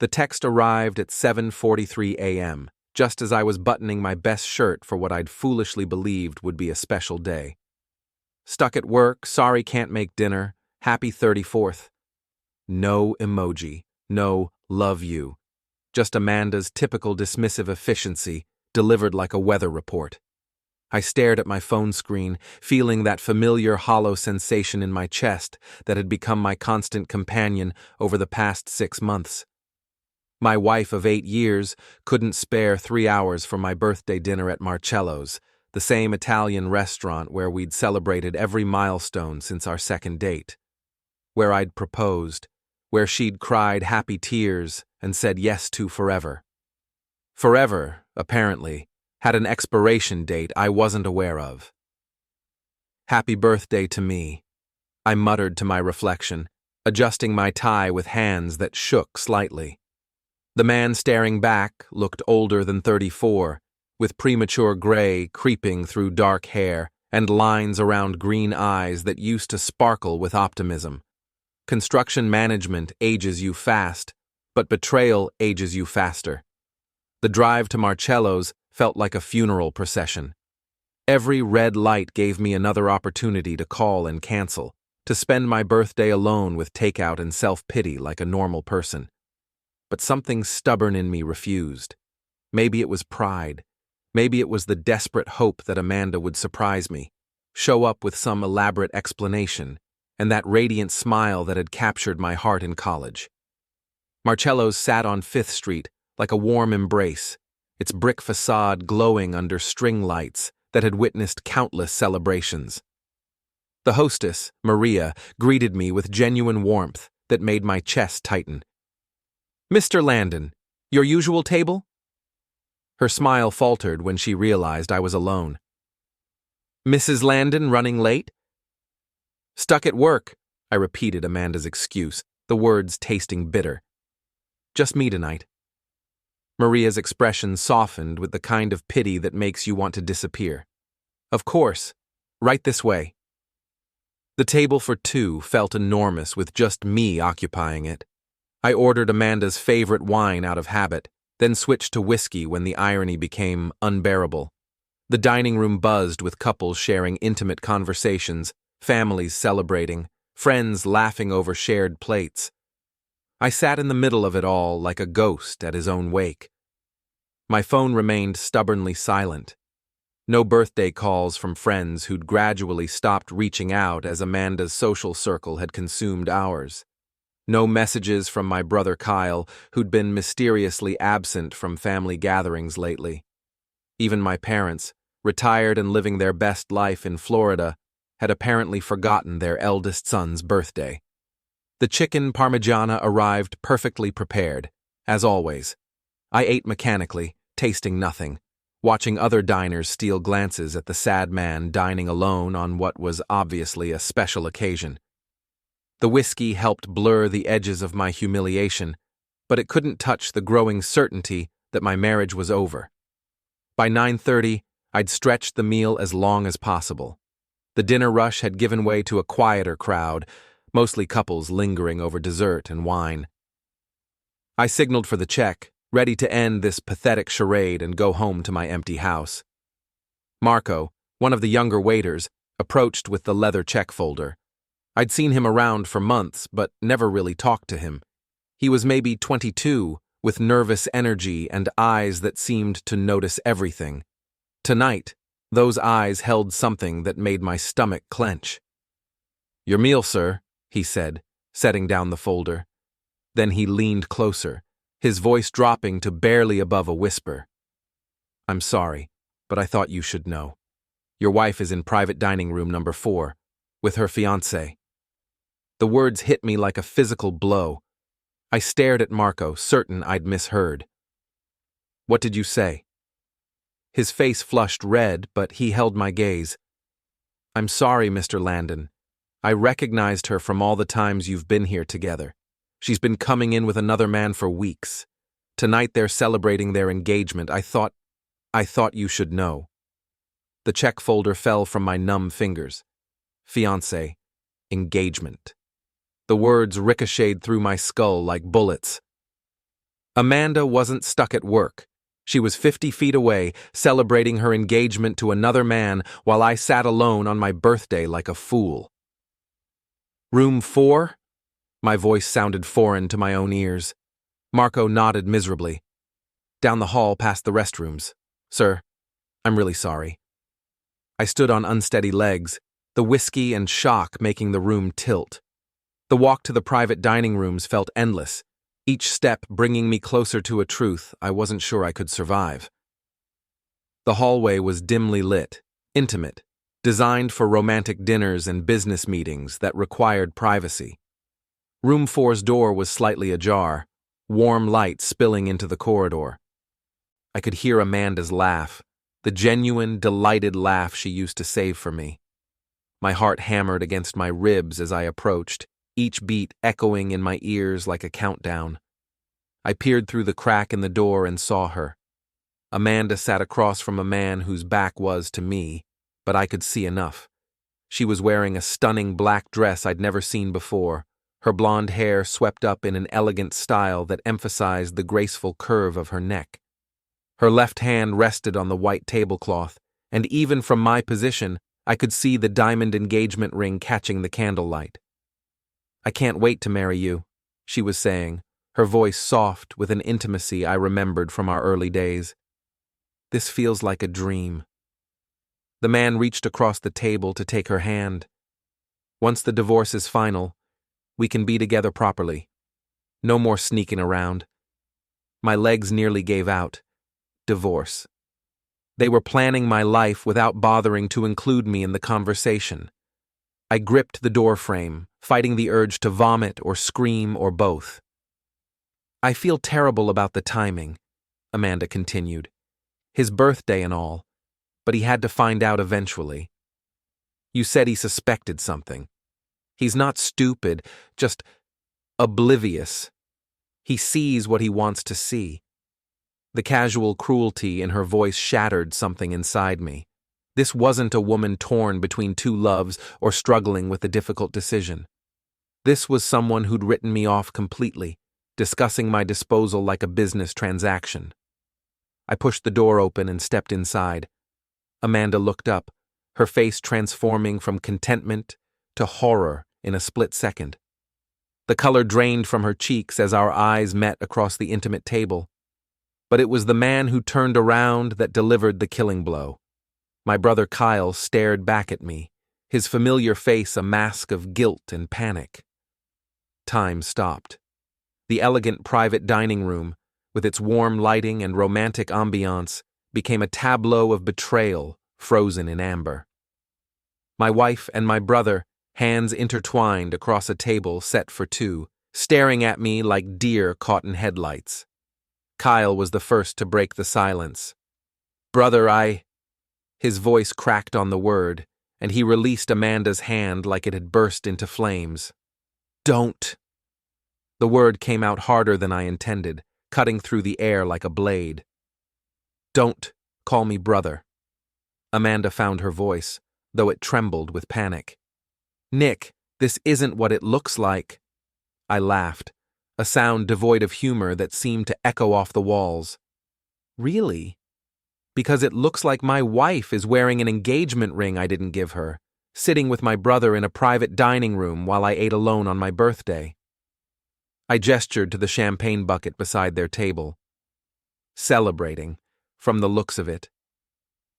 The text arrived at 7:43 a.m., just as I was buttoning my best shirt for what I'd foolishly believed would be a special day. Stuck at work, sorry can't make dinner, happy 34th. No emoji, no love you. Just Amanda's typical dismissive efficiency, delivered like a weather report. I stared at my phone screen, feeling that familiar hollow sensation in my chest that had become my constant companion over the past 6 months. My wife of 8 years couldn't spare 3 hours for my birthday dinner at Marcello's, the same Italian restaurant where we'd celebrated every milestone since our second date. Where I'd proposed, where she'd cried happy tears and said yes to forever. Forever, apparently, had an expiration date I wasn't aware of. Happy birthday to me, I muttered to my reflection, adjusting my tie with hands that shook slightly. The man staring back looked older than 34, with premature gray creeping through dark hair and lines around green eyes that used to sparkle with optimism. Construction management ages you fast, but betrayal ages you faster. The drive to Marcello's felt like a funeral procession. Every red light gave me another opportunity to call and cancel, to spend my birthday alone with takeout and self-pity like a normal person. But something stubborn in me refused. Maybe it was pride. Maybe it was the desperate hope that Amanda would surprise me, show up with some elaborate explanation, and that radiant smile that had captured my heart in college. Marcello's sat on 5th Street like a warm embrace, its brick facade glowing under string lights that had witnessed countless celebrations. The hostess, Maria, greeted me with genuine warmth that made my chest tighten. "Mr. Landon, your usual table?" Her smile faltered when she realized I was alone. "Mrs. Landon running late?" "Stuck at work," I repeated Amanda's excuse, the words tasting bitter. "Just me tonight." Maria's expression softened with the kind of pity that makes you want to disappear. "Of course. Right this way." The table for 2 felt enormous with just me occupying it. I ordered Amanda's favorite wine out of habit, then switched to whiskey when the irony became unbearable. The dining room buzzed with couples sharing intimate conversations, families celebrating, friends laughing over shared plates. I sat in the middle of it all like a ghost at his own wake. My phone remained stubbornly silent. No birthday calls from friends who'd gradually stopped reaching out as Amanda's social circle had consumed ours. No messages from my brother Kyle, who'd been mysteriously absent from family gatherings lately. Even my parents, retired and living their best life in Florida, had apparently forgotten their eldest son's birthday. The chicken parmigiana arrived perfectly prepared, as always. I ate mechanically, tasting nothing, watching other diners steal glances at the sad man dining alone on what was obviously a special occasion. The whiskey helped blur the edges of my humiliation, but it couldn't touch the growing certainty that my marriage was over. By 9:30, I'd stretched the meal as long as possible. The dinner rush had given way to a quieter crowd, mostly couples lingering over dessert and wine. I signaled for the check, ready to end this pathetic charade and go home to my empty house. Marco, one of the younger waiters, approached with the leather check folder. I'd seen him around for months, but never really talked to him. He was maybe 22, with nervous energy and eyes that seemed to notice everything. Tonight, those eyes held something that made my stomach clench. "Your meal, sir," he said, setting down the folder. Then he leaned closer, his voice dropping to barely above a whisper. "I'm sorry, but I thought you should know. Your wife is in private dining room number 4, with her fiancé." The words hit me like a physical blow. I stared at Marco, certain I'd misheard. "What did you say?" His face flushed red, but he held my gaze. "I'm sorry, Mr. Landon. I recognized her from all the times you've been here together. She's been coming in with another man for weeks. Tonight they're celebrating their engagement. I thought you should know." The check folder fell from my numb fingers. Fiancé. Engagement. The words ricocheted through my skull like bullets. Amanda wasn't stuck at work. She was 50 feet away, celebrating her engagement to another man while I sat alone on my birthday like a fool. Room 4? My voice sounded foreign to my own ears. Marco nodded miserably. Down the hall past the restrooms. Sir, I'm really sorry. I stood on unsteady legs, the whiskey and shock making the room tilt. The walk to the private dining rooms felt endless, each step bringing me closer to a truth I wasn't sure I could survive. The hallway was dimly lit, intimate, designed for romantic dinners and business meetings that required privacy. Room 4's door was slightly ajar, warm light spilling into the corridor. I could hear Amanda's laugh, the genuine, delighted laugh she used to save for me. My heart hammered against my ribs as I approached, each beat echoing in my ears like a countdown. I peered through the crack in the door and saw her. Amanda sat across from a man whose back was to me, but I could see enough. She was wearing a stunning black dress I'd never seen before, her blonde hair swept up in an elegant style that emphasized the graceful curve of her neck. Her left hand rested on the white tablecloth, and even from my position, I could see the diamond engagement ring catching the candlelight. "I can't wait to marry you," she was saying, her voice soft with an intimacy I remembered from our early days. "This feels like a dream." The man reached across the table to take her hand. "Once the divorce is final, we can be together properly. No more sneaking around." My legs nearly gave out. Divorce. They were planning my life without bothering to include me in the conversation. I gripped the door frame, fighting the urge to vomit or scream or both. "I feel terrible about the timing," Amanda continued. "His birthday and all, but he had to find out eventually. You said he suspected something. He's not stupid, just oblivious. He sees what he wants to see." The casual cruelty in her voice shattered something inside me. This wasn't a woman torn between two loves or struggling with a difficult decision. This was someone who'd written me off completely, discussing my disposal like a business transaction. I pushed the door open and stepped inside. Amanda looked up, her face transforming from contentment to horror in a split second. The color drained from her cheeks as our eyes met across the intimate table. But it was the man who turned around that delivered the killing blow. My brother Kyle stared back at me, his familiar face a mask of guilt and panic. Time stopped. The elegant private dining room, with its warm lighting and romantic ambiance, became a tableau of betrayal frozen in amber. My wife and my brother, hands intertwined across a table set for two, staring at me like deer caught in headlights. Kyle was the first to break the silence. "Brother, His voice cracked on the word, and he released Amanda's hand like it had burst into flames. "Don't." The word came out harder than I intended, cutting through the air like a blade. "Don't call me brother." Amanda found her voice, though it trembled with panic. "Nick, this isn't what it looks like." I laughed, a sound devoid of humor that seemed to echo off the walls. "Really? Because it looks like my wife is wearing an engagement ring I didn't give her, sitting with my brother in a private dining room while I ate alone on my birthday." I gestured to the champagne bucket beside their table. "Celebrating, from the looks of it."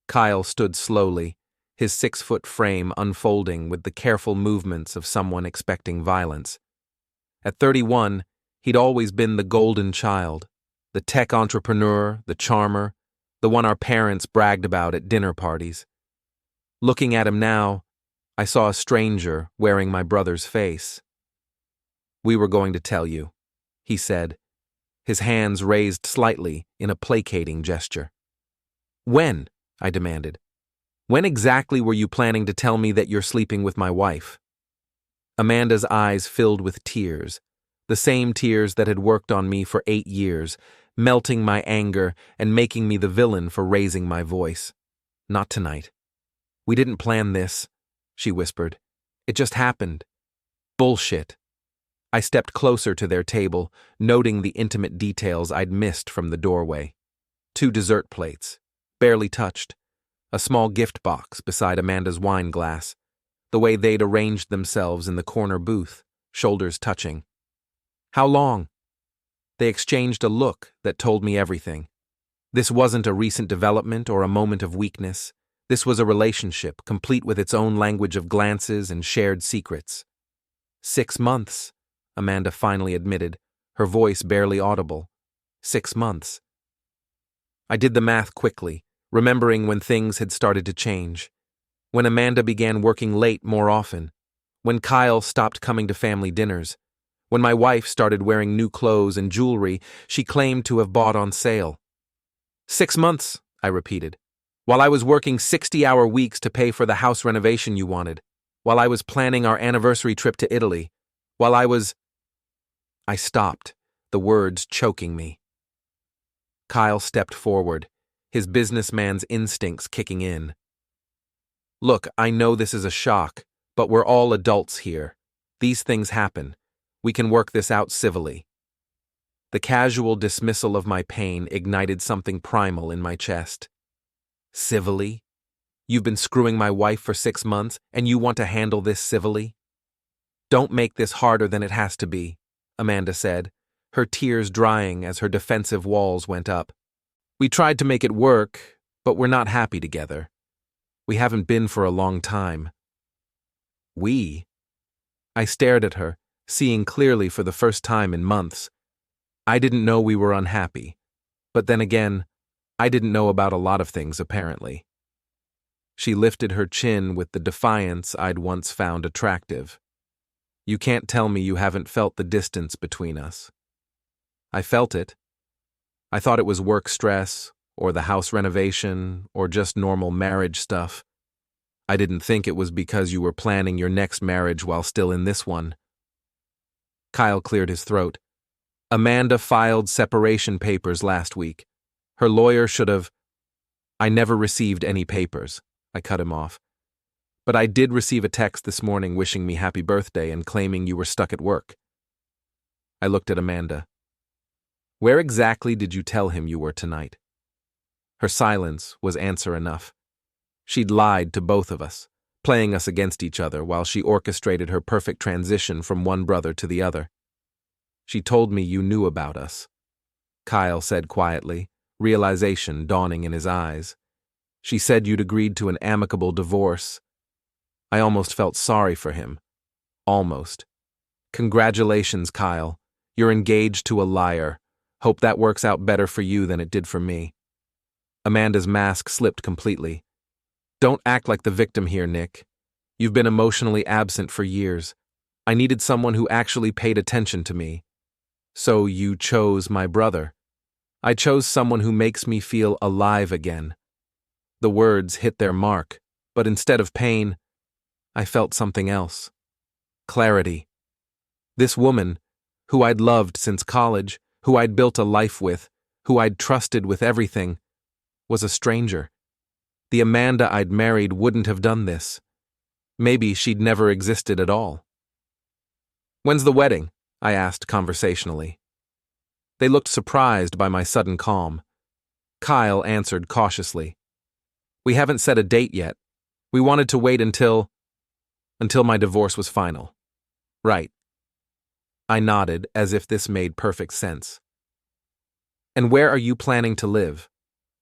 Kyle stood slowly, his 6-foot frame unfolding with the careful movements of someone expecting violence. At 31, he'd always been the golden child, the tech entrepreneur, the charmer, the one our parents bragged about at dinner parties. Looking at him now, I saw a stranger wearing my brother's face. "We were going to tell you," he said, his hands raised slightly in a placating gesture. "When?" I demanded. "When exactly were you planning to tell me that you're sleeping with my wife?" Amanda's eyes filled with tears, the same tears that had worked on me for 8 years, melting my anger and making me the villain for raising my voice. "Not tonight. We didn't plan this," she whispered. "It just happened." "Bullshit." I stepped closer to their table, noting the intimate details I'd missed from the doorway. 2 dessert plates, barely touched, a small gift box beside Amanda's wine glass, the way they'd arranged themselves in the corner booth, shoulders touching. "How long?" They exchanged a look that told me everything. This wasn't a recent development or a moment of weakness. This was a relationship, complete with its own language of glances and shared secrets. 6 months, Amanda finally admitted, her voice barely audible. 6 months. I did the math quickly, remembering when things had started to change. When Amanda began working late more often. When Kyle stopped coming to family dinners. When my wife started wearing new clothes and jewelry she claimed to have bought on sale. 6 months, I repeated. While I was working 60-hour weeks to pay for the house renovation you wanted. While I was planning our anniversary trip to Italy. While I stopped, the words choking me. Kyle stepped forward, his businessman's instincts kicking in. "Look, I know this is a shock, but we're all adults here. These things happen. We can work this out civilly." The casual dismissal of my pain ignited something primal in my chest. Civilly? You've been screwing my wife for 6 months, and you want to handle this civilly? "Don't make this harder than it has to be," Amanda said, her tears drying as her defensive walls went up. "We tried to make it work, but we're not happy together. We haven't been for a long time." "We?" I stared at her, seeing clearly for the first time in months. I didn't know we were unhappy. But then again, I didn't know about a lot of things, apparently. She lifted her chin with the defiance I'd once found attractive. "You can't tell me you haven't felt the distance between us." I felt it. I thought it was work stress, or the house renovation, or just normal marriage stuff. I didn't think it was because you were planning your next marriage while still in this one. Kyle cleared his throat. "Amanda filed separation papers last week. Her lawyer should have—" "I never received any papers," I cut him off. "But I did receive a text this morning wishing me happy birthday and claiming you were stuck at work." I looked at Amanda. "Where exactly did you tell him you were tonight?" Her silence was answer enough. She'd lied to both of us, playing us against each other while she orchestrated her perfect transition from one brother to the other. "She told me you knew about us," Kyle said quietly, realization dawning in his eyes. "She said you'd agreed to an amicable divorce." I almost felt sorry for him. Almost. "Congratulations, Kyle. You're engaged to a liar. Hope that works out better for you than it did for me." Amanda's mask slipped completely. "Don't act like the victim here, Nick. You've been emotionally absent for years. I needed someone who actually paid attention to me. So you chose my brother. I chose someone who makes me feel alive again." The words hit their mark, but instead of pain, I felt something else. Clarity. This woman, who I'd loved since college, who I'd built a life with, who I'd trusted with everything, was a stranger. The Amanda I'd married wouldn't have done this. Maybe she'd never existed at all. "When's the wedding?" I asked conversationally. They looked surprised by my sudden calm. Kyle answered cautiously. "We haven't set a date yet. We wanted to wait until my divorce was final." "Right." I nodded as if this made perfect sense. "And where are you planning to live?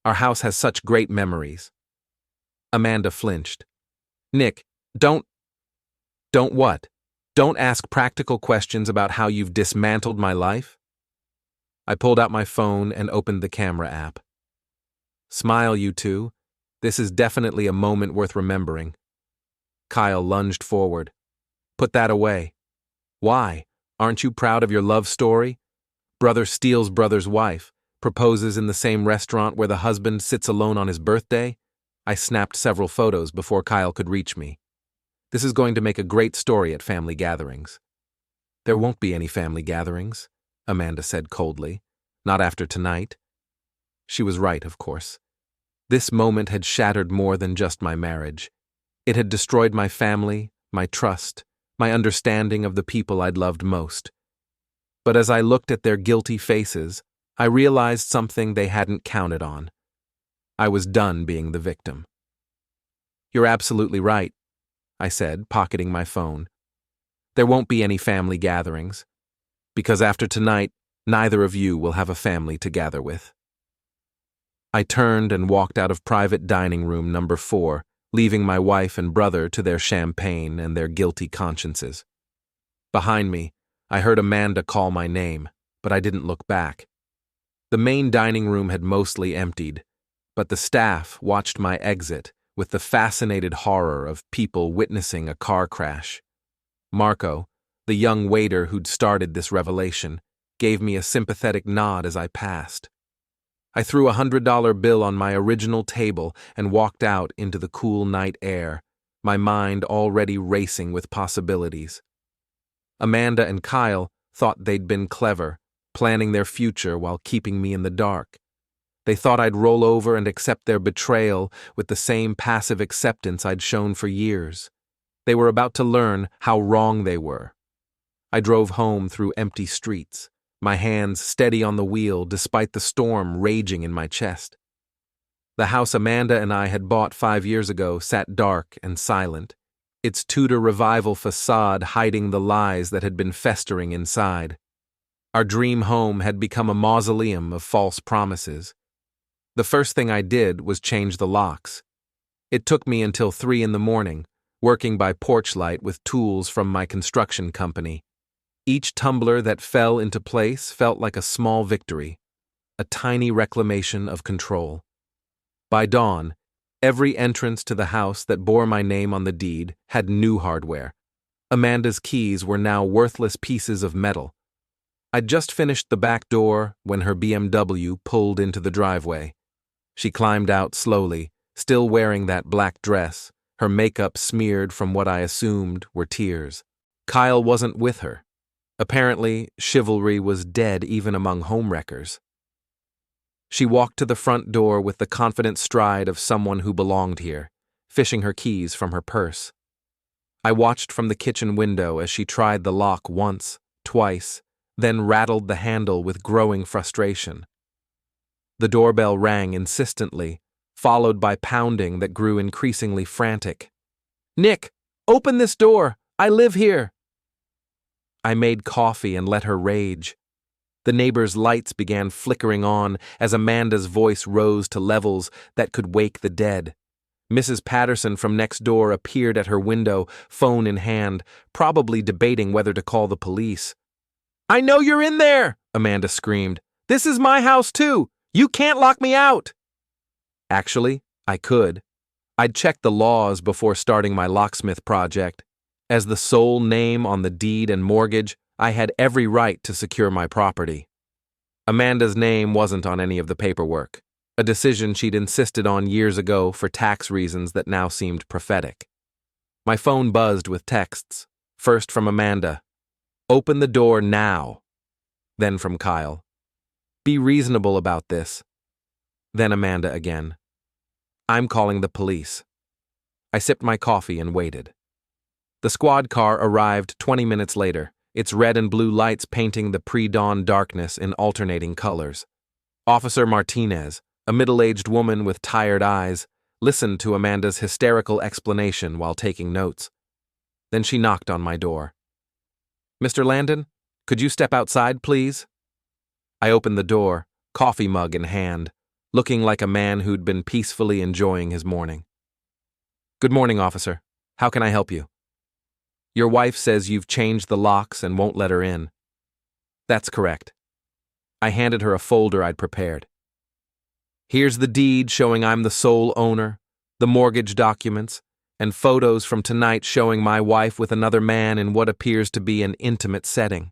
Our house has such great memories." Amanda flinched. "Nick, don't what? Don't ask practical questions about how you've dismantled my life?" I pulled out my phone and opened the camera app. "Smile, you two. This is definitely a moment worth remembering." Kyle lunged forward. "Put that away." "Why? Aren't you proud of your love story? Brother steals brother's wife, proposes in the same restaurant where the husband sits alone on his birthday." I snapped several photos before Kyle could reach me. "This is going to make a great story at family gatherings." "There won't be any family gatherings," Amanda said coldly. "Not after tonight." She was right, of course. This moment had shattered more than just my marriage. It had destroyed my family, my trust, my understanding of the people I'd loved most. But as I looked at their guilty faces, I realized something they hadn't counted on. I was done being the victim. "You're absolutely right," I said, pocketing my phone. "There won't be any family gatherings, because after tonight, neither of you will have a family to gather with." I turned and walked out of private dining room number 4, leaving my wife and brother to their champagne and their guilty consciences. Behind me, I heard Amanda call my name, but I didn't look back. The main dining room had mostly emptied, but the staff watched my exit with the fascinated horror of people witnessing a car crash. Marco, the young waiter who'd started this revelation, gave me a sympathetic nod as I passed. I threw a $100 bill on my original table and walked out into the cool night air, my mind already racing with possibilities. Amanda and Kyle thought they'd been clever, planning their future while keeping me in the dark. They thought I'd roll over and accept their betrayal with the same passive acceptance I'd shown for years. They were about to learn how wrong they were. I drove home through empty streets, my hands steady on the wheel despite the storm raging in my chest. The house Amanda and I had bought 5 years ago sat dark and silent, its Tudor revival facade hiding the lies that had been festering inside. Our dream home had become a mausoleum of false promises. The first thing I did was change the locks. It took me until 3 in the morning, working by porch light with tools from my construction company. Each tumbler that fell into place felt like a small victory, a tiny reclamation of control. By dawn, every entrance to the house that bore my name on the deed had new hardware. Amanda's keys were now worthless pieces of metal. I'd just finished the back door when her BMW pulled into the driveway. She climbed out slowly, still wearing that black dress, her makeup smeared from what I assumed were tears. Kyle wasn't with her. Apparently, chivalry was dead even among homewreckers. She walked to the front door with the confident stride of someone who belonged here, fishing her keys from her purse. I watched from the kitchen window as she tried the lock once, twice, then rattled the handle with growing frustration. The doorbell rang insistently, followed by pounding that grew increasingly frantic. "Nick, open this door! I live here!" I made coffee and let her rage. The neighbors' lights began flickering on as Amanda's voice rose to levels that could wake the dead. Mrs. Patterson from next door appeared at her window, phone in hand, probably debating whether to call the police. "I know you're in there!" Amanda screamed. "This is my house too! You can't lock me out!" Actually, I could. I'd checked the laws before starting my locksmith project. As the sole name on the deed and mortgage, I had every right to secure my property. Amanda's name wasn't on any of the paperwork, a decision she'd insisted on years ago for tax reasons that now seemed prophetic. My phone buzzed with texts, first from Amanda, "Open the door now," then from Kyle, "Be reasonable about this," then Amanda again, "I'm calling the police." I sipped my coffee and waited. The squad car arrived 20 minutes later, its red and blue lights painting the pre-dawn darkness in alternating colors. Officer Martinez, a middle-aged woman with tired eyes, listened to Amanda's hysterical explanation while taking notes. Then she knocked on my door. "Mr. Landon, could you step outside, please?" I opened the door, coffee mug in hand, looking like a man who'd been peacefully enjoying his morning. "Good morning, officer. How can I help you?" "Your wife says you've changed the locks and won't let her in." "That's correct." I handed her a folder I'd prepared. "Here's the deed showing I'm the sole owner, the mortgage documents, and photos from tonight showing my wife with another man in what appears to be an intimate setting."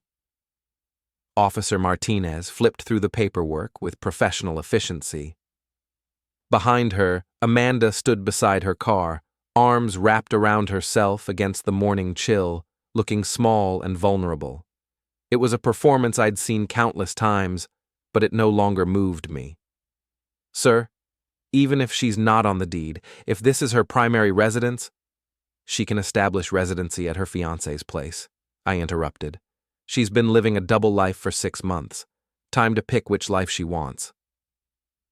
Officer Martinez flipped through the paperwork with professional efficiency. Behind her, Amanda stood beside her car, arms wrapped around herself against the morning chill, looking small and vulnerable. It was a performance I'd seen countless times, but it no longer moved me. "Sir, even if she's not on the deed, if this is her primary residence—" "She can establish residency at her fiancé's place," I interrupted. She's been living a double life for 6 months. Time to pick which life she wants.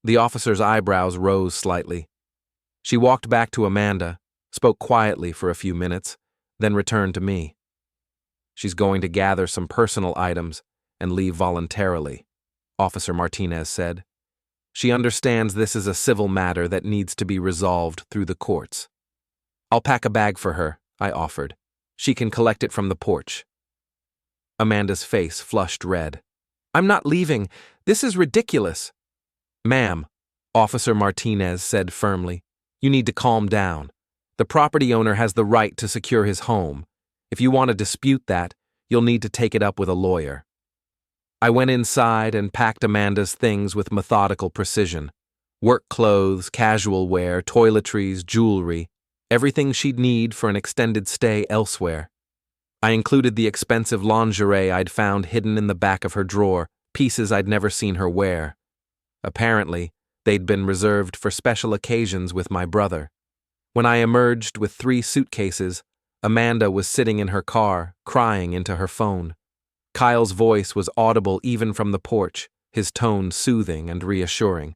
The officer's eyebrows rose slightly. She walked back to Amanda, spoke quietly for a few minutes, then returned to me. She's going to gather some personal items and leave voluntarily, Officer Martinez said. She understands this is a civil matter that needs to be resolved through the courts. I'll pack a bag for her, I offered. She can collect it from the porch. Amanda's face flushed red. I'm not leaving. This is ridiculous. Ma'am, Officer Martinez said firmly, you need to calm down. The property owner has the right to secure his home. If you want to dispute that, you'll need to take it up with a lawyer. I went inside and packed Amanda's things with methodical precision. Work clothes, casual wear, toiletries, jewelry, everything she'd need for an extended stay elsewhere. I included the expensive lingerie I'd found hidden in the back of her drawer, pieces I'd never seen her wear. Apparently, they'd been reserved for special occasions with my brother. When I emerged with 3 suitcases, Amanda was sitting in her car, crying into her phone. Kyle's voice was audible even from the porch, his tone soothing and reassuring.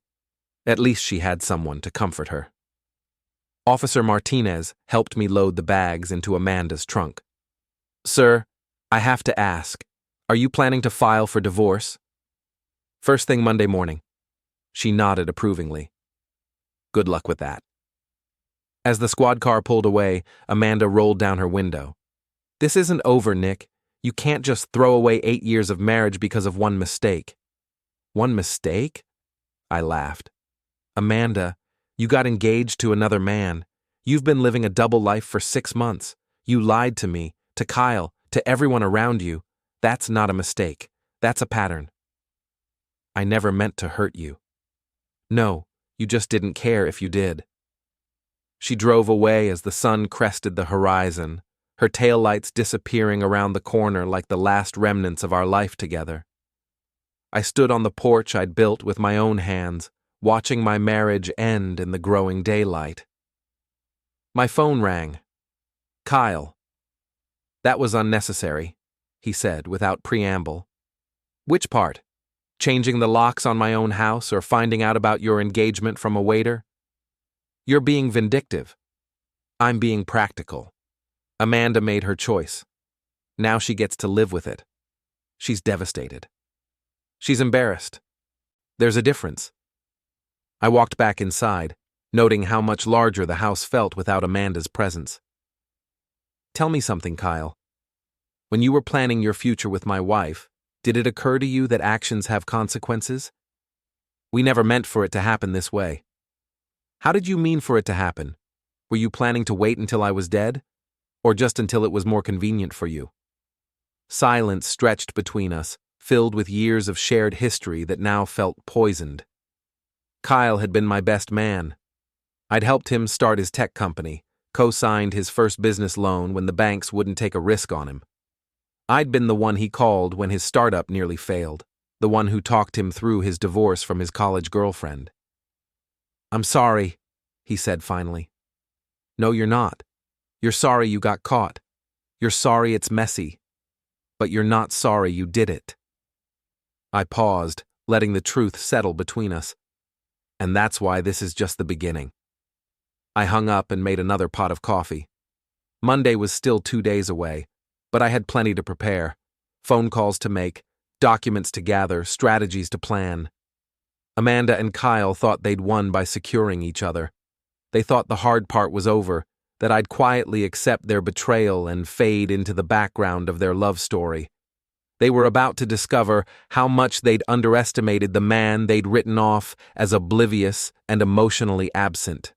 At least she had someone to comfort her. Officer Martinez helped me load the bags into Amanda's trunk. Sir, I have to ask, are you planning to file for divorce? First thing Monday morning. She nodded approvingly. Good luck with that. As the squad car pulled away, Amanda rolled down her window. This isn't over, Nick. You can't just throw away 8 years of marriage because of one mistake. One mistake? I laughed. Amanda, you got engaged to another man. You've been living a double life for 6 months. You lied to me, to Kyle, to everyone around you. That's not a mistake. That's a pattern. I never meant to hurt you. No, you just didn't care if you did. She drove away as the sun crested the horizon, her taillights disappearing around the corner like the last remnants of our life together. I stood on the porch I'd built with my own hands, watching my marriage end in the growing daylight. My phone rang. Kyle. That was unnecessary, he said without preamble. Which part? Changing the locks on my own house or finding out about your engagement from a waiter? You're being vindictive. I'm being practical. Amanda made her choice. Now she gets to live with it. She's devastated. She's embarrassed. There's a difference. I walked back inside, noting how much larger the house felt without Amanda's presence. Tell me something, Kyle. When you were planning your future with my wife, did it occur to you that actions have consequences? We never meant for it to happen this way. How did you mean for it to happen? Were you planning to wait until I was dead? Or just until it was more convenient for you? Silence stretched between us, filled with years of shared history that now felt poisoned. Kyle had been my best man. I'd helped him start his tech company, co-signed his first business loan when the banks wouldn't take a risk on him. I'd been the one he called when his startup nearly failed, the one who talked him through his divorce from his college girlfriend. I'm sorry, he said finally. No, you're not. You're sorry you got caught. You're sorry it's messy. But you're not sorry you did it. I paused, letting the truth settle between us. And that's why this is just the beginning. I hung up and made another pot of coffee. Monday was still 2 days away, but I had plenty to prepare. Phone calls to make, documents to gather, strategies to plan. Amanda and Kyle thought they'd won by securing each other. They thought the hard part was over, that I'd quietly accept their betrayal and fade into the background of their love story. They were about to discover how much they'd underestimated the man they'd written off as oblivious and emotionally absent.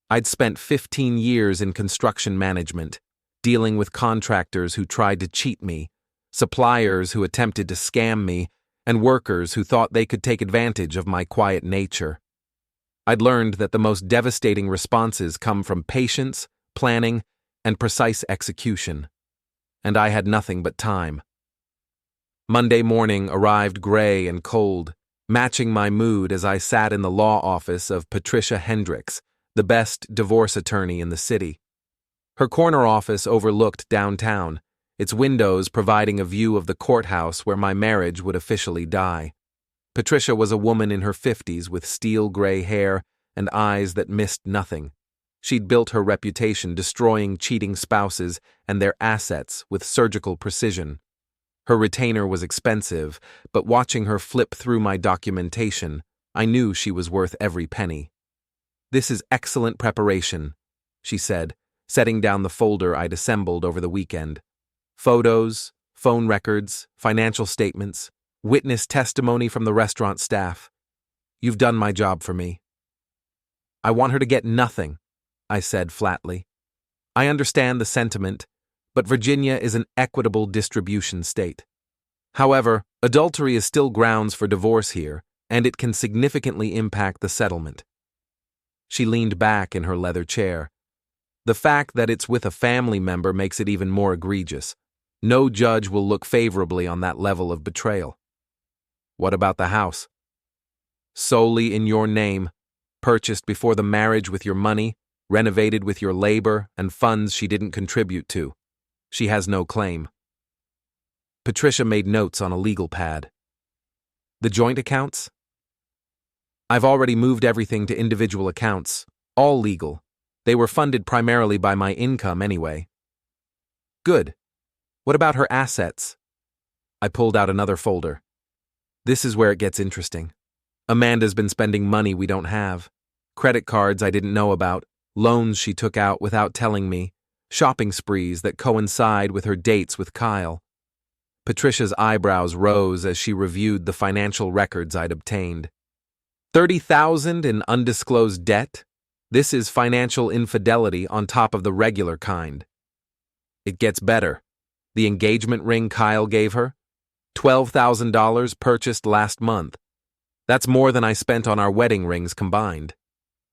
I'd spent 15 years in construction management, dealing with contractors who tried to cheat me, suppliers who attempted to scam me, and workers who thought they could take advantage of my quiet nature. I'd learned that the most devastating responses come from patience, planning, and precise execution. And I had nothing but time. Monday morning arrived gray and cold, matching my mood as I sat in the law office of Patricia Hendricks, the best divorce attorney in the city. Her corner office overlooked downtown, its windows providing a view of the courthouse where my marriage would officially die. Patricia was a woman in her 50s with steel gray hair and eyes that missed nothing. She'd built her reputation destroying cheating spouses and their assets with surgical precision. Her retainer was expensive, but watching her flip through my documentation, I knew she was worth every penny. "This is excellent preparation," she said, setting down the folder I'd assembled over the weekend. "Photos, phone records, financial statements, witness testimony from the restaurant staff. You've done my job for me." "I want her to get nothing," I said flatly. "I understand the sentiment, but Virginia is an equitable distribution state. However, adultery is still grounds for divorce here, and it can significantly impact the settlement." She leaned back in her leather chair. "The fact that it's with a family member makes it even more egregious. No judge will look favorably on that level of betrayal." "What about the house?" "Solely in your name, purchased before the marriage with your money, renovated with your labor and funds she didn't contribute to. She has no claim." Patricia made notes on a legal pad. "The joint accounts?" "I've already moved everything to individual accounts, all legal. They were funded primarily by my income anyway." "Good. What about her assets?" I pulled out another folder. "This is where it gets interesting. Amanda's been spending money we don't have. Credit cards I didn't know about, loans she took out without telling me, shopping sprees that coincide with her dates with Kyle." Patricia's eyebrows rose as she reviewed the financial records I'd obtained. "30,000 in undisclosed debt? This is financial infidelity on top of the regular kind." "It gets better. The engagement ring Kyle gave her? $12,000 purchased last month. That's more than I spent on our wedding rings combined.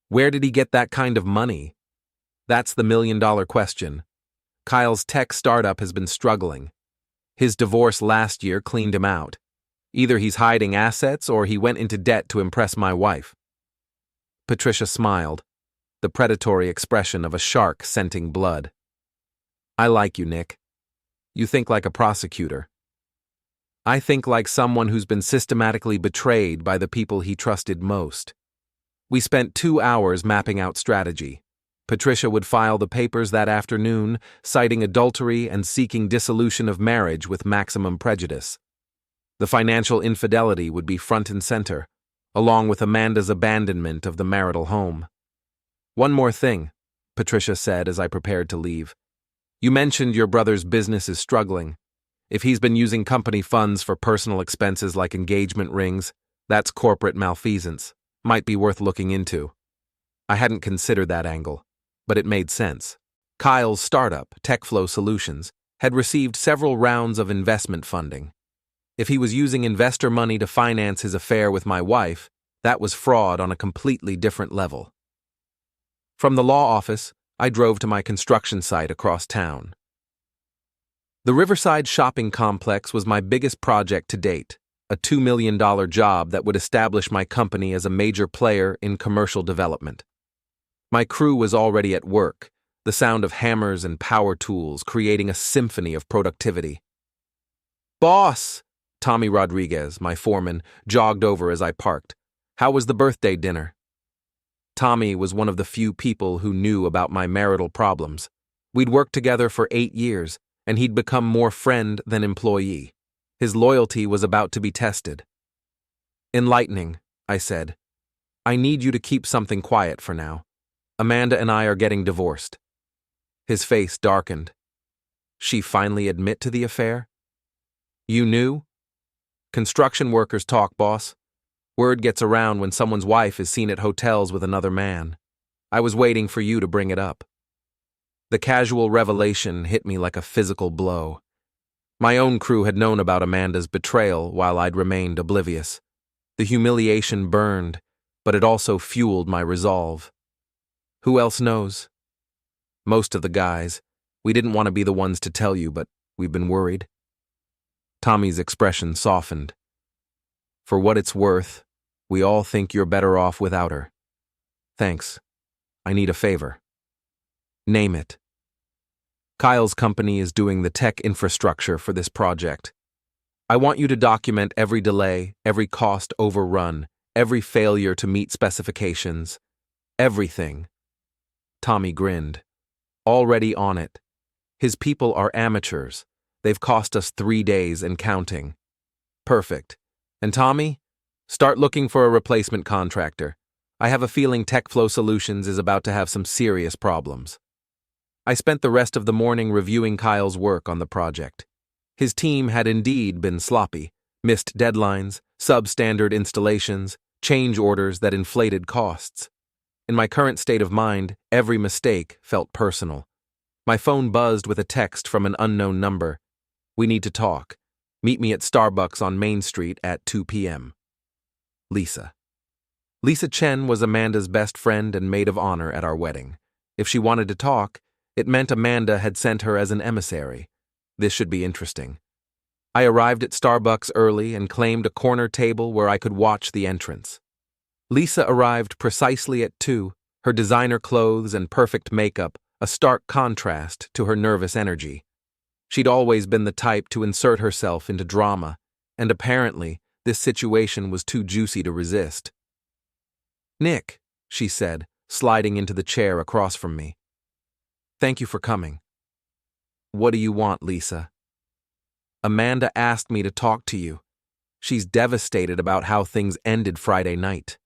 Where did he get that kind of money? That's the million-dollar question. Kyle's tech startup has been struggling. His divorce last year cleaned him out. Either he's hiding assets or he went into debt to impress my wife." Patricia smiled, the predatory expression of a shark scenting blood. "I like you, Nick. You think like a prosecutor. I think like someone who's been systematically betrayed by the people he trusted most." We spent 2 hours mapping out strategy. Patricia would file the papers that afternoon, citing adultery and seeking dissolution of marriage with maximum prejudice. The financial infidelity would be front and center, along with Amanda's abandonment of the marital home. "One more thing," Patricia said as I prepared to leave. "You mentioned your brother's business is struggling. If he's been using company funds for personal expenses like engagement rings, that's corporate malfeasance. Might be worth looking into." I hadn't considered that angle, but it made sense. Kyle's startup, TechFlow Solutions, had received several rounds of investment funding. If he was using investor money to finance his affair with my wife, that was fraud on a completely different level. From the law office, I drove to my construction site across town. The Riverside Shopping Complex was my biggest project to date, a $2 million job that would establish my company as a major player in commercial development. My crew was already at work, the sound of hammers and power tools creating a symphony of productivity. "Boss!" Tommy Rodriguez, my foreman, jogged over as I parked. "How was the birthday dinner?" Tommy was one of the few people who knew about my marital problems. We'd worked together for 8 years, and he'd become more friend than employee. His loyalty was about to be tested. "Enlightening," I said. "I need you to keep something quiet for now. Amanda and I are getting divorced." His face darkened. "She finally admit to the affair?" "You knew?" "Construction workers talk, boss. Word gets around when someone's wife is seen at hotels with another man. I was waiting for you to bring it up." The casual revelation hit me like a physical blow. My own crew had known about Amanda's betrayal while I'd remained oblivious. The humiliation burned, but it also fueled my resolve. "Who else knows?" "Most of the guys. We didn't want to be the ones to tell you, but we've been worried." Tommy's expression softened. "For what it's worth, we all think you're better off without her. Thanks. I need a favor." "Name it." Kyle's company is doing the tech infrastructure for this project. I want you to document every delay, every cost overrun, every failure to meet specifications. Everything. Tommy grinned. Already on it. His people are amateurs. They've cost us 3 days and counting. Perfect. And Tommy? Start looking for a replacement contractor. I have a feeling TechFlow Solutions is about to have some serious problems. I spent the rest of the morning reviewing Kyle's work on the project. His team had indeed been sloppy, missed deadlines, substandard installations, change orders that inflated costs. In my current state of mind, every mistake felt personal. My phone buzzed with a text from an unknown number. We need to talk. Meet me at Starbucks on Main Street at 2 p.m. Lisa. Lisa Chen was Amanda's best friend and maid of honor at our wedding. If she wanted to talk, it meant Amanda had sent her as an emissary. This should be interesting. I arrived at Starbucks early and claimed a corner table where I could watch the entrance. Lisa arrived precisely at 2, her designer clothes and perfect makeup a stark contrast to her nervous energy. She'd always been the type to insert herself into drama, and apparently this situation was too juicy to resist. "Nick," she said, sliding into the chair across from me. "Thank you for coming." "What do you want, Lisa?" "Amanda asked me to talk to you. She's devastated about how things ended Friday night."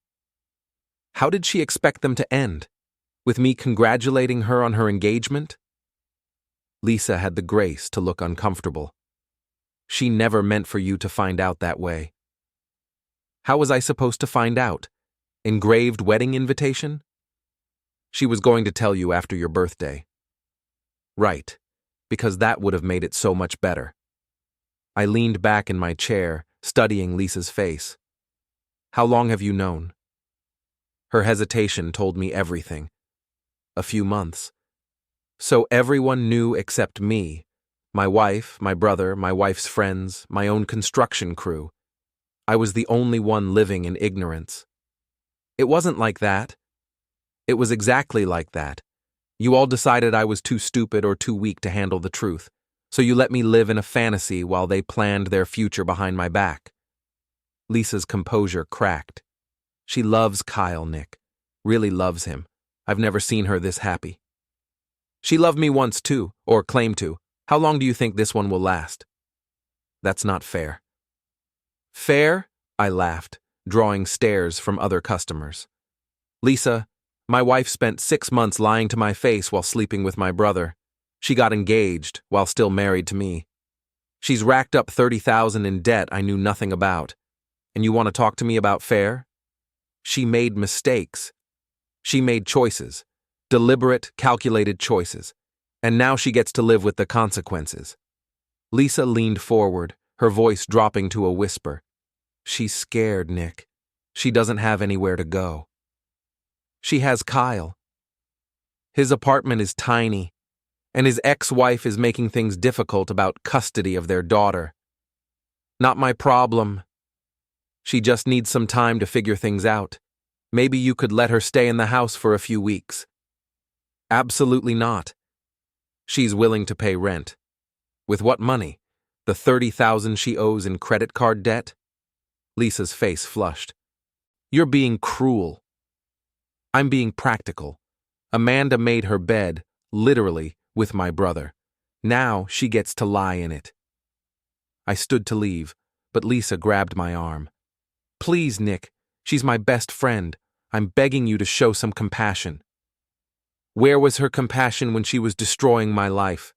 "How did she expect them to end? With me congratulating her on her engagement?" Lisa had the grace to look uncomfortable. "She never meant for you to find out that way." "How was I supposed to find out? Engraved wedding invitation?" "She was going to tell you after your birthday." "Right, because that would have made it so much better." I leaned back in my chair, studying Lisa's face. "How long have you known?" Her hesitation told me everything. "A few months." "So everyone knew except me. My wife, my brother, my wife's friends, my own construction crew. I was the only one living in ignorance." "It wasn't like that." "It was exactly like that. You all decided I was too stupid or too weak to handle the truth, so you let me live in a fantasy while they planned their future behind my back." Lisa's composure cracked. "She loves Kyle, Nick. Really loves him. I've never seen her this happy." "She loved me once too, or claimed to. How long do you think this one will last?" "That's not fair." "Fair?" I laughed, drawing stares from other customers. "Lisa, my wife spent 6 months lying to my face while sleeping with my brother. She got engaged while still married to me. She's racked up $30,000 in debt I knew nothing about. And you want to talk to me about fair? She made mistakes. She made choices, deliberate, calculated choices. And now she gets to live with the consequences." Lisa leaned forward, her voice dropping to a whisper. "She's scared, Nick. She doesn't have anywhere to go." "She has Kyle. His apartment is tiny, and his ex-wife is making things difficult about custody of their daughter." "Not my problem. She just needs some time to figure things out. Maybe you could let her stay in the house for a few weeks." "Absolutely not. She's willing to pay rent." "With what money? The $30,000 she owes in credit card debt?" Lisa's face flushed. "You're being cruel." "I'm being practical. Amanda made her bed, literally, with my brother. Now she gets to lie in it." I stood to leave, but Lisa grabbed my arm. "Please, Nick, she's my best friend. I'm begging you to show some compassion." "Where was her compassion when she was destroying my life?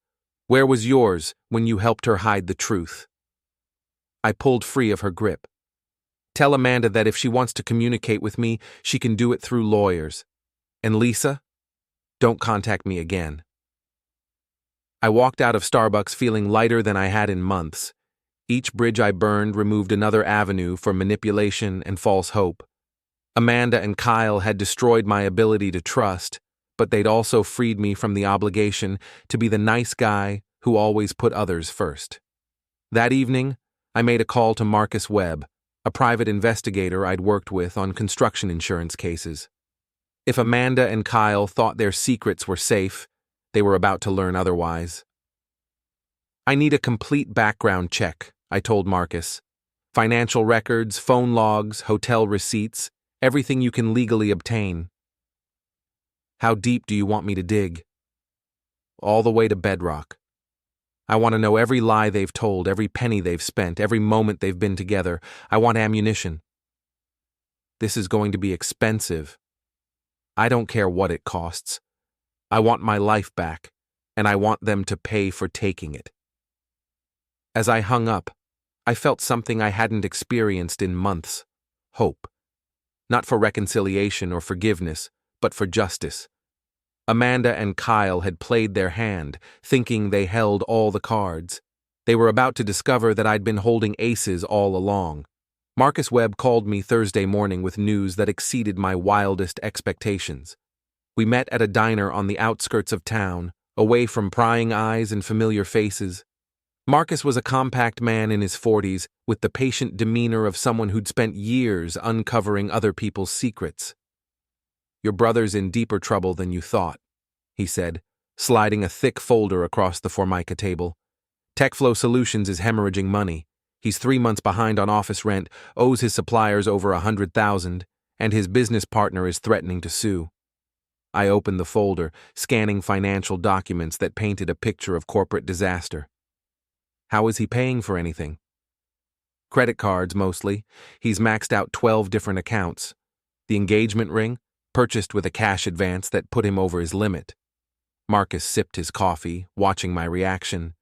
Where was yours when you helped her hide the truth?" I pulled free of her grip. "Tell Amanda that if she wants to communicate with me, she can do it through lawyers. And Lisa, don't contact me again." I walked out of Starbucks feeling lighter than I had in months. Each bridge I burned removed another avenue for manipulation and false hope. Amanda and Kyle had destroyed my ability to trust, but they'd also freed me from the obligation to be the nice guy who always put others first. That evening, I made a call to Marcus Webb, a private investigator I'd worked with on construction insurance cases. If Amanda and Kyle thought their secrets were safe, they were about to learn otherwise. I need a complete background check, I told Marcus. Financial records, phone logs, hotel receipts, everything you can legally obtain. How deep do you want me to dig? All the way to bedrock. I want to know every lie they've told, every penny they've spent, every moment they've been together. I want ammunition. This is going to be expensive. I don't care what it costs. I want my life back, and I want them to pay for taking it. As I hung up, I felt something I hadn't experienced in months: hope. Not for reconciliation or forgiveness, but for justice. Amanda and Kyle had played their hand, thinking they held all the cards. They were about to discover that I'd been holding aces all along. Marcus Webb called me Thursday morning with news that exceeded my wildest expectations. We met at a diner on the outskirts of town, away from prying eyes and familiar faces. Marcus was a compact man in his 40s, with the patient demeanor of someone who'd spent years uncovering other people's secrets. "Your brother's in deeper trouble than you thought," he said, sliding a thick folder across the Formica table. "Techflow Solutions is hemorrhaging money. He's 3 months behind on office rent, owes his suppliers over $100,000, and his business partner is threatening to sue." I opened the folder, scanning financial documents that painted a picture of corporate disaster. "How is he paying for anything?" "Credit cards, mostly. He's maxed out 12 different accounts. The engagement ring, purchased with a cash advance that put him over his limit." Marcus sipped his coffee, watching my reaction.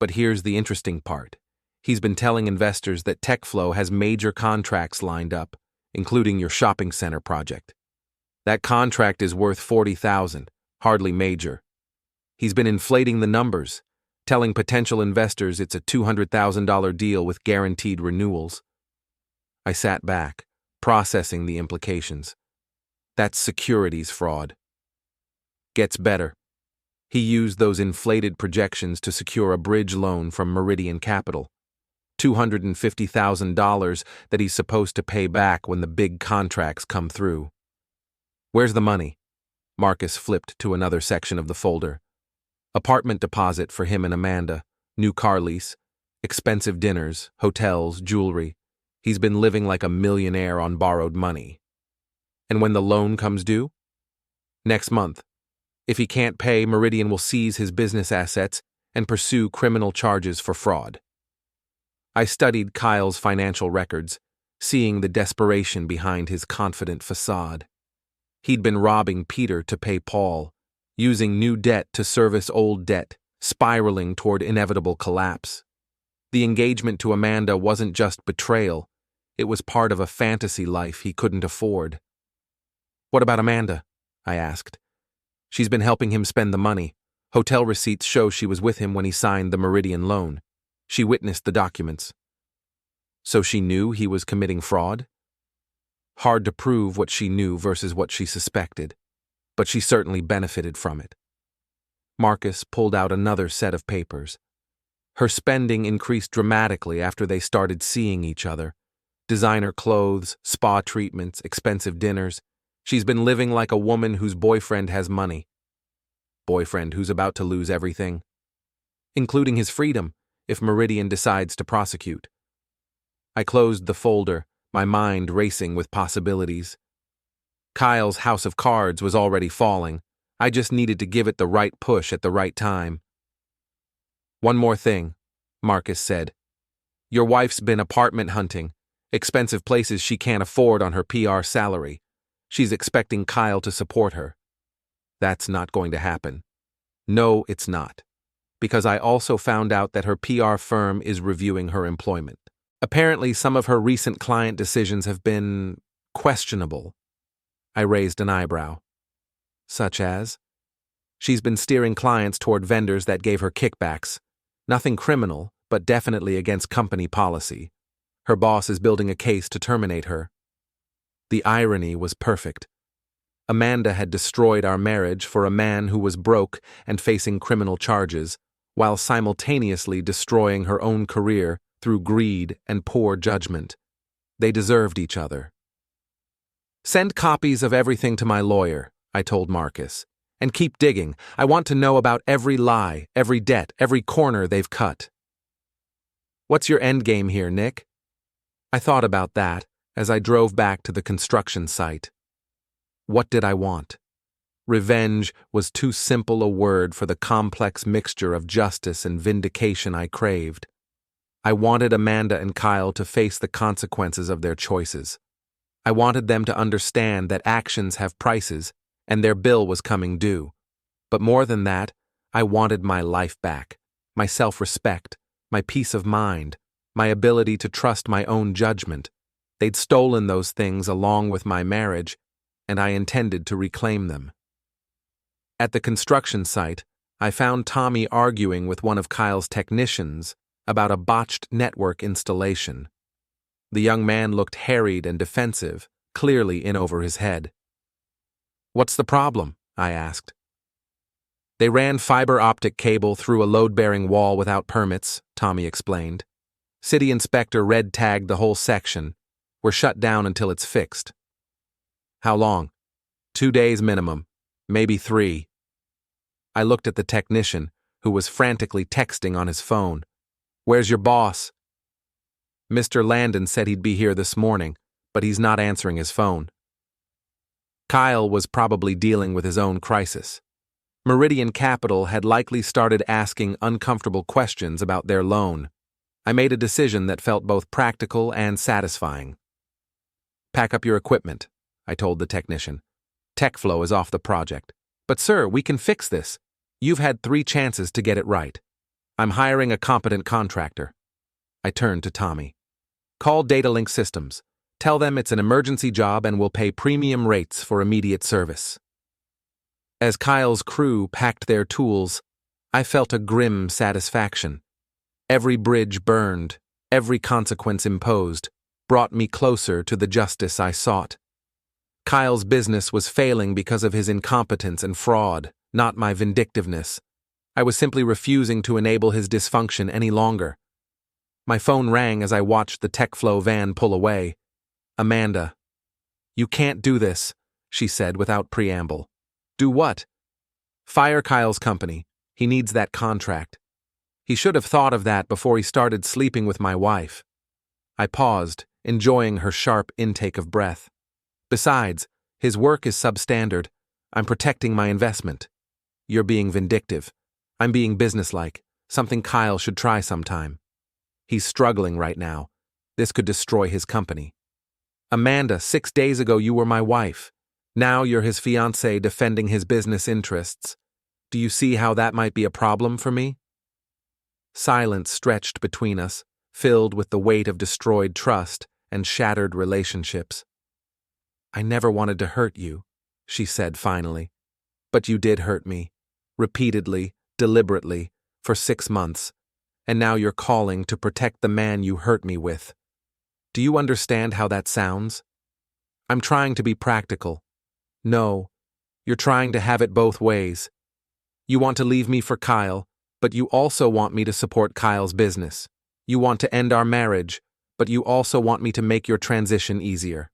"But here's the interesting part. He's been telling investors that Techflow has major contracts lined up, including your shopping center project. That contract is worth $40,000, hardly major. He's been inflating the numbers, telling potential investors it's a $200,000 deal with guaranteed renewals." I sat back, processing the implications. That's securities fraud. Gets better. He used those inflated projections to secure a bridge loan from Meridian Capital. $250,000 that he's supposed to pay back when the big contracts come through. "Where's the money?" Marcus flipped to another section of the folder. Apartment deposit for him and Amanda, new car lease, expensive dinners, hotels, jewelry. He's been living like a millionaire on borrowed money. "And when the loan comes due?" "Next month. If he can't pay, Meridian will seize his business assets and pursue criminal charges for fraud." I studied Kyle's financial records, seeing the desperation behind his confident facade. He'd been robbing Peter to pay Paul, using new debt to service old debt, spiraling toward inevitable collapse. The engagement to Amanda wasn't just betrayal, it was part of a fantasy life he couldn't afford. "What about Amanda?" I asked. "She's been helping him spend the money. Hotel receipts show she was with him when he signed the Meridian loan. She witnessed the documents." "So she knew he was committing fraud?" Hard to prove what she knew versus what she suspected, but she certainly benefited from it. Marcus pulled out another set of papers. Her spending increased dramatically after they started seeing each other. Designer clothes, spa treatments, expensive dinners. She's been living like a woman whose boyfriend has money. Boyfriend who's about to lose everything, including his freedom, if Meridian decides to prosecute. I closed the folder, my mind racing with possibilities. Kyle's house of cards was already falling. I just needed to give it the right push at the right time. "One more thing," Marcus said. "Your wife's been apartment hunting, expensive places she can't afford on her PR salary. She's expecting Kyle to support her." That's not going to happen. No, it's not. Because I also found out that her PR firm is reviewing her employment. Apparently, some of her recent client decisions have been questionable. I raised an eyebrow. Such as? She's been steering clients toward vendors that gave her kickbacks. Nothing criminal, but definitely against company policy. Her boss is building a case to terminate her. The irony was perfect. Amanda had destroyed our marriage for a man who was broke and facing criminal charges, while simultaneously destroying her own career through greed and poor judgment. They deserved each other. "Send copies of everything to my lawyer," I told Marcus. And keep digging. I want to know about every lie, every debt, every corner they've cut. What's your endgame here, Nick? I thought about that as I drove back to the construction site. What did I want? Revenge was too simple a word for the complex mixture of justice and vindication I craved. I wanted Amanda and Kyle to face the consequences of their choices. I wanted them to understand that actions have prices, and their bill was coming due. But more than that, I wanted my life back, my self-respect, my peace of mind, my ability to trust my own judgment. They'd stolen those things along with my marriage, and I intended to reclaim them. At the construction site, I found Tommy arguing with one of Kyle's technicians about a botched network installation. The young man looked harried and defensive, clearly in over his head. "What's the problem?" I asked. "They ran fiber optic cable through a load-bearing wall without permits," Tommy explained. "City inspector red-tagged the whole section. We're shut down until it's fixed." "How long?" 2 days minimum, maybe 3. I looked at the technician, who was frantically texting on his phone. "Where's your boss?" "Mr. Landon said he'd be here this morning, but he's not answering his phone." Kyle was probably dealing with his own crisis. Meridian Capital had likely started asking uncomfortable questions about their loan. I made a decision that felt both practical and satisfying. "Pack up your equipment," I told the technician. "TechFlow is off the project." "But sir, we can fix this. You've had 3 chances to get it right. I'm hiring a competent contractor." I turned to Tommy. "Call Datalink Systems. Tell them it's an emergency job and we'll pay premium rates for immediate service." As Kyle's crew packed their tools, I felt a grim satisfaction. Every bridge burned, every consequence imposed, brought me closer to the justice I sought. Kyle's business was failing because of his incompetence and fraud, not my vindictiveness. I was simply refusing to enable his dysfunction any longer. My phone rang as I watched the TechFlow van pull away. "Amanda." "You can't do this," she said without preamble. "Do what?" "Fire Kyle's company. He needs that contract." He should have thought of that before he started sleeping with my wife. I paused, enjoying her sharp intake of breath. "Besides, his work is substandard. I'm protecting my investment." "You're being vindictive. I'm being businesslike, something Kyle should try sometime. He's struggling right now. This could destroy his company." "Amanda, 6 days ago you were my wife. Now you're his fiancée defending his business interests. Do you see how that might be a problem for me?" Silence stretched between us, filled with the weight of destroyed trust and shattered relationships. "I never wanted to hurt you," she said finally. "But you did hurt me. Repeatedly, deliberately, for 6 months. And now you're calling to protect the man you hurt me with. Do you understand how that sounds?" "I'm trying to be practical." "No, you're trying to have it both ways. You want to leave me for Kyle, but you also want me to support Kyle's business. You want to end our marriage, but you also want me to make your transition easier."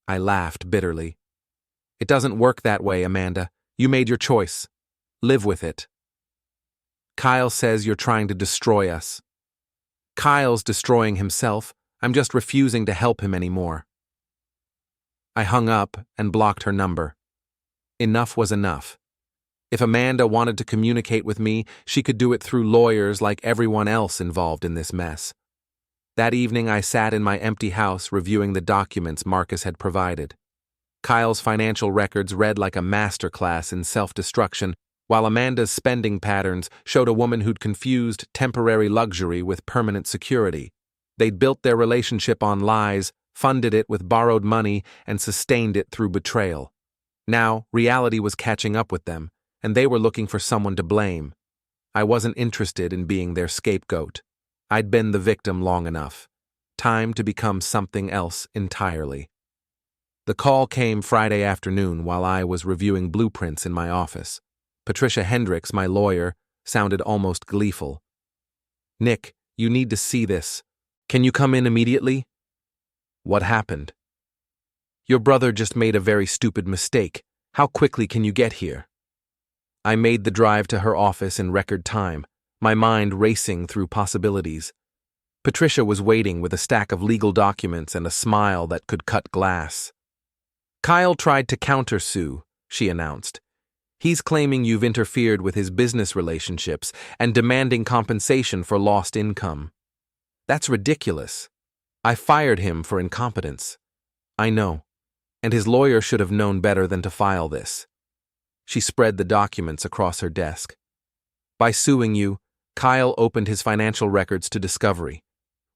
I laughed bitterly. "It doesn't work that way, Amanda. You made your choice. Live with it." "Kyle says you're trying to destroy us." "Kyle's destroying himself. I'm just refusing to help him anymore." I hung up and blocked her number. Enough was enough. If Amanda wanted to communicate with me, she could do it through lawyers like everyone else involved in this mess. That evening I sat in my empty house reviewing the documents Marcus had provided. Kyle's financial records read like a masterclass in self-destruction, while Amanda's spending patterns showed a woman who'd confused temporary luxury with permanent security. They'd built their relationship on lies, funded it with borrowed money, and sustained it through betrayal. Now, reality was catching up with them, and they were looking for someone to blame. I wasn't interested in being their scapegoat. I'd been the victim long enough. Time to become something else entirely. The call came Friday afternoon while I was reviewing blueprints in my office. Patricia Hendricks, my lawyer, sounded almost gleeful. "Nick, you need to see this. Can you come in immediately?" "What happened?" "Your brother just made a very stupid mistake. How quickly can you get here?" I made the drive to her office in record time, my mind racing through possibilities. Patricia was waiting with a stack of legal documents and a smile that could cut glass. "Kyle tried to countersue," she announced. "He's claiming you've interfered with his business relationships and demanding compensation for lost income. That's ridiculous. I fired him for incompetence." "I know, and his lawyer should have known better than to file this." She spread the documents across her desk. "By suing you, Kyle opened his financial records to discovery.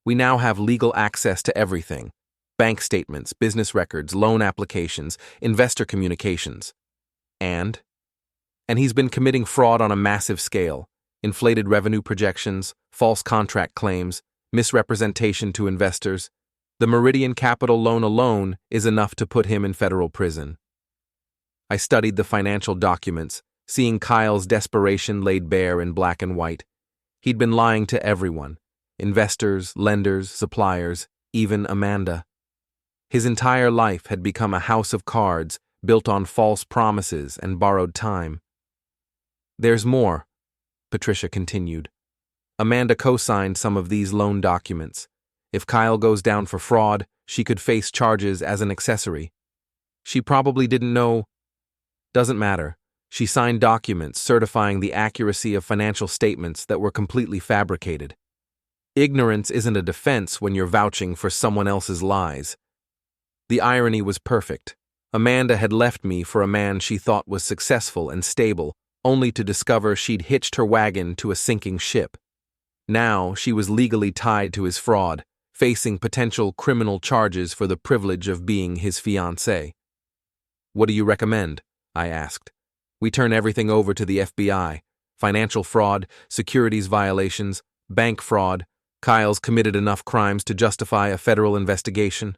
We now have legal access to everything: bank statements, business records, loan applications, investor communications. And he's been committing fraud on a massive scale: inflated revenue projections, false contract claims, misrepresentation to investors. The Meridian Capital loan alone is enough to put him in federal prison." I studied the financial documents, seeing Kyle's desperation laid bare in black and white. He'd been lying to everyone: investors, lenders, suppliers, even Amanda. His entire life had become a house of cards built on false promises and borrowed time. "There's more," Patricia continued. "Amanda co-signed some of these loan documents. If Kyle goes down for fraud, she could face charges as an accessory. She probably didn't know. Doesn't matter. She signed documents certifying the accuracy of financial statements that were completely fabricated. Ignorance isn't a defense when you're vouching for someone else's lies." The irony was perfect. Amanda had left me for a man she thought was successful and stable, only to discover she'd hitched her wagon to a sinking ship. Now she was legally tied to his fraud, facing potential criminal charges for the privilege of being his fiancée. "What do you recommend?" I asked. "We turn everything over to the FBI. Financial fraud, securities violations, bank fraud. Kyle's committed enough crimes to justify a federal investigation.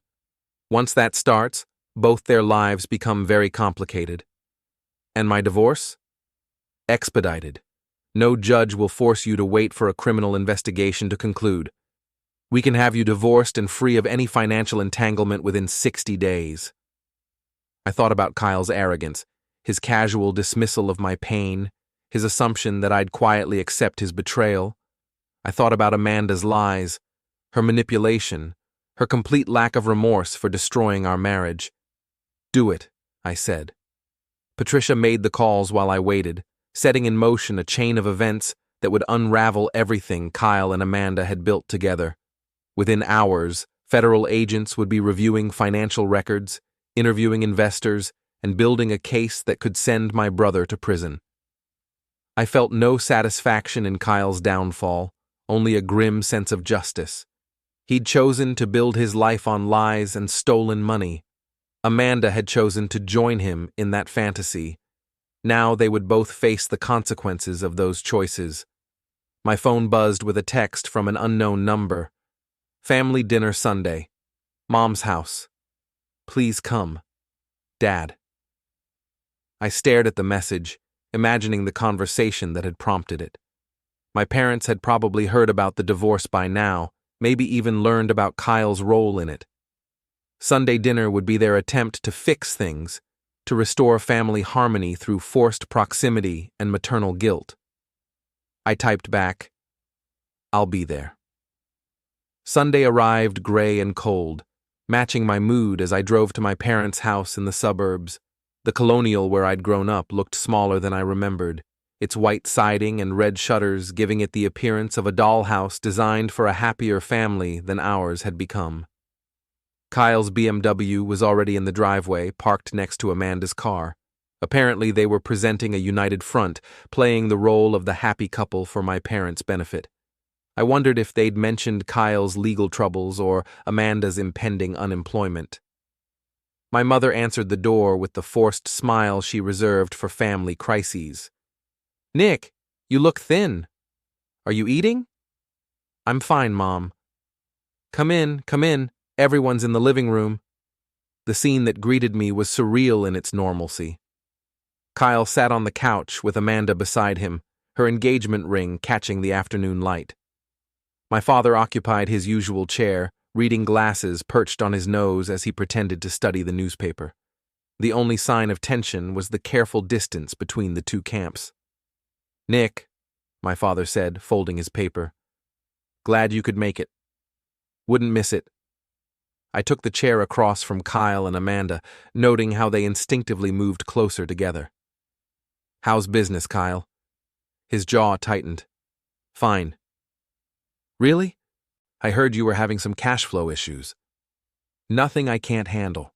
Once that starts, both their lives become very complicated." "And my divorce?" "Expedited. No judge will force you to wait for a criminal investigation to conclude. We can have you divorced and free of any financial entanglement within 60 days. I thought about Kyle's arrogance, his casual dismissal of my pain, his assumption that I'd quietly accept his betrayal. I thought about Amanda's lies, her manipulation, her complete lack of remorse for destroying our marriage. "Do it," I said. Patricia made the calls while I waited, setting in motion a chain of events that would unravel everything Kyle and Amanda had built together. Within hours, federal agents would be reviewing financial records, interviewing investors, and building a case that could send my brother to prison. I felt no satisfaction in Kyle's downfall, only a grim sense of justice. He'd chosen to build his life on lies and stolen money. Amanda had chosen to join him in that fantasy. Now they would both face the consequences of those choices. My phone buzzed with a text from an unknown number. "Family dinner Sunday. Mom's house. Please come. Dad." I stared at the message, imagining the conversation that had prompted it. My parents had probably heard about the divorce by now, maybe even learned about Kyle's role in it. Sunday dinner would be their attempt to fix things, to restore family harmony through forced proximity and maternal guilt. I typed back, "I'll be there." Sunday arrived gray and cold, matching my mood as I drove to my parents' house in the suburbs. The colonial where I'd grown up looked smaller than I remembered, its white siding and red shutters giving it the appearance of a dollhouse designed for a happier family than ours had become. Kyle's BMW was already in the driveway, parked next to Amanda's car. Apparently they were presenting a united front, playing the role of the happy couple for my parents' benefit. I wondered if they'd mentioned Kyle's legal troubles or Amanda's impending unemployment. My mother answered the door with the forced smile she reserved for family crises. "Nick, you look thin. Are you eating?" "I'm fine, Mom." Come in. Everyone's in the living room." The scene that greeted me was surreal in its normalcy. Kyle sat on the couch with Amanda beside him, her engagement ring catching the afternoon light. My father occupied his usual chair, reading glasses perched on his nose as he pretended to study the newspaper. The only sign of tension was the careful distance between the two camps. Nick, my father said, folding his paper. Glad you could make it. Wouldn't miss it. I took the chair across from Kyle and Amanda, noting how they instinctively moved closer together. How's business, Kyle? His jaw tightened. Fine. Really? I heard you were having some cash flow issues. Nothing I can't handle.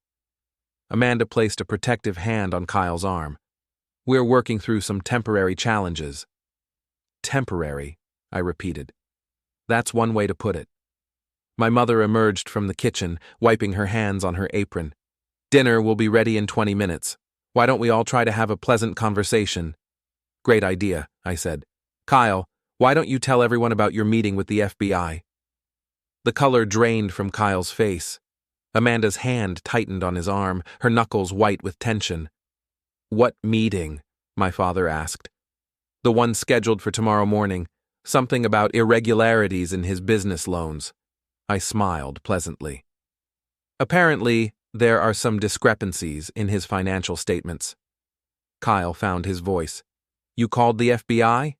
Amanda placed a protective hand on Kyle's arm. We're working through some temporary challenges. Temporary, I repeated. That's one way to put it. My mother emerged from the kitchen, wiping her hands on her apron. Dinner will be ready in 20 minutes. Why don't we all try to have a pleasant conversation? Great idea, I said. Kyle, why don't you tell everyone about your meeting with the FBI? The color drained from Kyle's face. Amanda's hand tightened on his arm, her knuckles white with tension. What meeting? My father asked. The one scheduled for tomorrow morning. Something about irregularities in his business loans. I smiled pleasantly. Apparently, there are some discrepancies in his financial statements. Kyle found his voice. You called the FBI?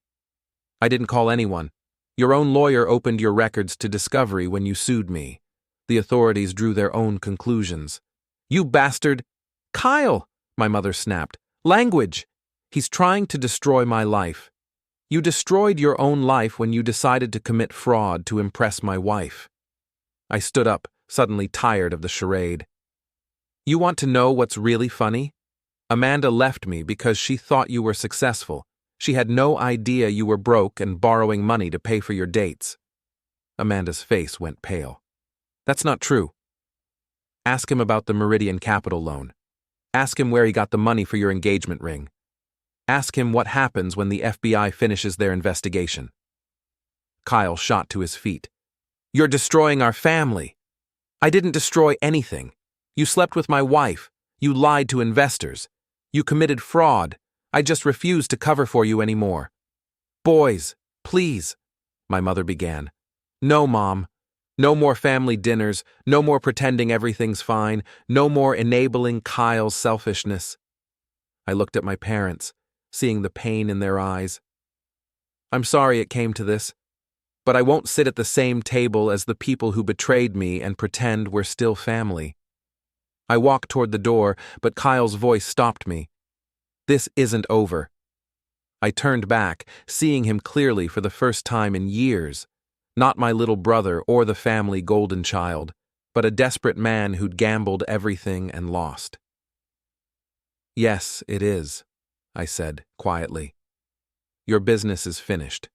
I didn't call anyone. Your own lawyer opened your records to discovery when you sued me. The authorities drew their own conclusions. You bastard! Kyle! My mother snapped. Language! He's trying to destroy my life. You destroyed your own life when you decided to commit fraud to impress my wife. I stood up, suddenly tired of the charade. You want to know what's really funny? Amanda left me because she thought you were successful. She had no idea you were broke and borrowing money to pay for your dates. Amanda's face went pale. That's not true. Ask him about the Meridian Capital loan. Ask him where he got the money for your engagement ring. Ask him what happens when the FBI finishes their investigation. Kyle shot to his feet. You're destroying our family. I didn't destroy anything. You slept with my wife. You lied to investors. You committed fraud. I just refuse to cover for you anymore. Boys, please, my mother began. No, Mom. No more family dinners. No more pretending everything's fine. No more enabling Kyle's selfishness. I looked at my parents, seeing the pain in their eyes. I'm sorry it came to this, but I won't sit at the same table as the people who betrayed me and pretend we're still family. I walked toward the door, but Kyle's voice stopped me. This isn't over. I turned back, seeing him clearly for the first time in years. Not my little brother or the family golden child, but a desperate man who'd gambled everything and lost. Yes, it is, I said quietly. Your business is finished.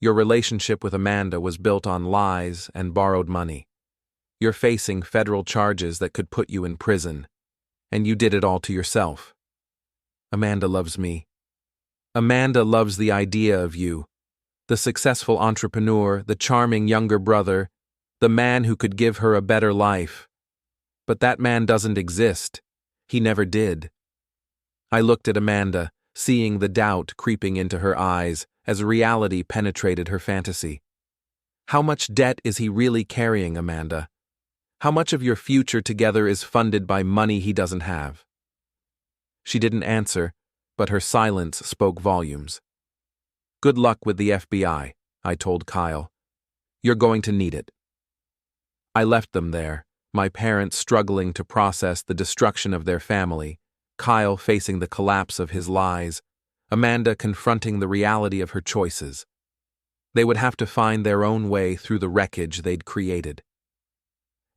Your relationship with Amanda was built on lies and borrowed money. You're facing federal charges that could put you in prison, and you did it all to yourself. Amanda loves me. Amanda loves the idea of you, the successful entrepreneur, the charming younger brother, the man who could give her a better life. But that man doesn't exist. He never did. I looked at Amanda, seeing the doubt creeping into her eyes as reality penetrated her fantasy. How much debt is he really carrying, Amanda? How much of your future together is funded by money he doesn't have? She didn't answer, but her silence spoke volumes. Good luck with the FBI, I told Kyle. You're going to need it. I left them there, my parents struggling to process the destruction of their family, Kyle facing the collapse of his lies, Amanda confronting the reality of her choices. They would have to find their own way through the wreckage they'd created.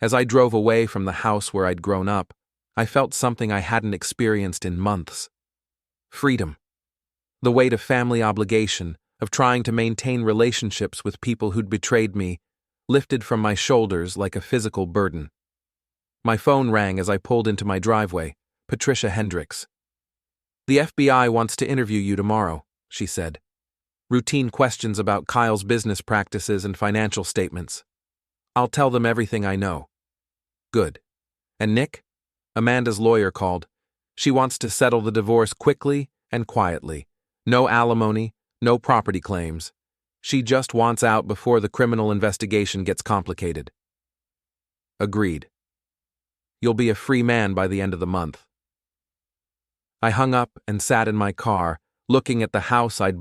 As I drove away from the house where I'd grown up, I felt something I hadn't experienced in months. Freedom. The weight of family obligation, of trying to maintain relationships with people who'd betrayed me, lifted from my shoulders like a physical burden. My phone rang as I pulled into my driveway. Patricia Hendricks. The FBI wants to interview you tomorrow, she said. Routine questions about Kyle's business practices and financial statements. I'll tell them everything I know. Good. And Nick? Amanda's lawyer called. She wants to settle the divorce quickly and quietly. No alimony, no property claims. She just wants out before the criminal investigation gets complicated. Agreed. You'll be a free man by the end of the month. I hung up and sat in my car, looking at the house I'd bought